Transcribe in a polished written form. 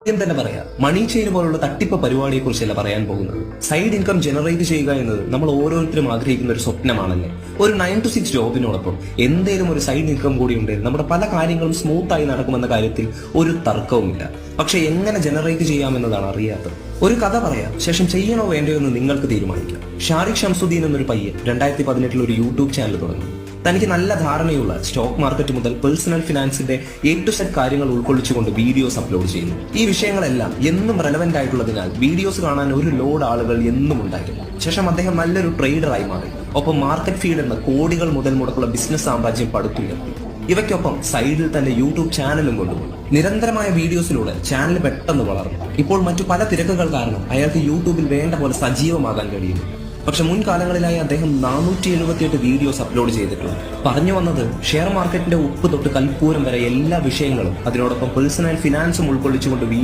തന്നെ പറയാം, മണി ചെയിൻ പോലുള്ള തട്ടിപ്പ് പരിപാടിയെ കുറിച്ചല്ല പറയാൻ പോകുന്നത്. സൈഡ് ഇൻകം ജനറേറ്റ് ചെയ്യുക എന്നത് നമ്മൾ ഓരോരുത്തരും ആഗ്രഹിക്കുന്ന ഒരു സ്വപ്നമാണല്ലേ. ഒരു 9 to 6 ജോബിനോടൊപ്പം എന്തേലും ഒരു സൈഡ് ഇൻകം കൂടി ഉണ്ടെങ്കിൽ നമ്മുടെ പല കാര്യങ്ങളും സ്മൂത്ത് ആയി നടക്കുമെന്ന കാര്യത്തിൽ ഒരു തർക്കവുമില്ല. പക്ഷെ എങ്ങനെ ജനറേറ്റ് ചെയ്യാമെന്നതാണ് അറിയാത്തത്. ഒരു കഥ പറയാം, ശേഷം ചെയ്യണോ വേണ്ടയോ എന്ന് നിങ്ങൾക്ക് തീരുമാനിക്കാം. ഷാരിഖ് ഷംസുദ്ദീൻ എന്നൊരു പയ്യൻ 2018 ഒരു യൂട്യൂബ് ചാനൽ തുടങ്ങി. തനിക്ക് നല്ല ധാരണയുള്ള സ്റ്റോക്ക് മാർക്കറ്റ് മുതൽ പേഴ്സണൽ ഫിനാൻസിന്റെ A to Z കാര്യങ്ങൾ ഉൾക്കൊള്ളിച്ചുകൊണ്ട് വീഡിയോസ് അപ്ലോഡ് ചെയ്യുന്നു. ഈ വിഷയങ്ങളെല്ലാം എന്നും റെലവെന്റ് ആയിട്ടുള്ളതിനാൽ വീഡിയോസ് കാണാൻ ഒരു ലോഡ് ആളുകൾ എന്നും ഉണ്ടായിരുന്നു. ശേഷം അദ്ദേഹം നല്ലൊരു ട്രേഡറായി മാറി. ഒപ്പം മാർക്കറ്റ് ഫീഡ് എന്ന കോടികൾ മുതൽ മുടക്കുള്ള ബിസിനസ് സാമ്രാജ്യം പടുത്തുയർത്തി. ഇവയ്ക്കൊപ്പം സൈഡിൽ തന്നെ യൂട്യൂബ് ചാനലും കൊണ്ടുപോയി. നിരന്തരമായ വീഡിയോസിലൂടെ ചാനൽ പെട്ടെന്ന് വളർന്നു. ഇപ്പോൾ മറ്റു പല തിരക്കുകൾ കാരണം അയാൾക്ക് യൂട്യൂബിൽ വേണ്ട പോലെ സജീവമാകാൻ കഴിയുന്നു. പക്ഷെ മുൻകാലങ്ങളിലായി അദ്ദേഹം 478 വീഡിയോസ് അപ്ലോഡ് ചെയ്തിട്ടുണ്ട്. പറഞ്ഞു വന്നത്, ഷെയർ മാർക്കറ്റിന്റെ ഉപ്പ് തൊട്ട് കൽപ്പൂരം വരെ എല്ലാ വിഷയങ്ങളും അതിനോടൊപ്പം പേഴ്സണൽ ഫിനാൻസും ഉൾക്കൊള്ളിച്ചുകൊണ്ട് വീഡിയോ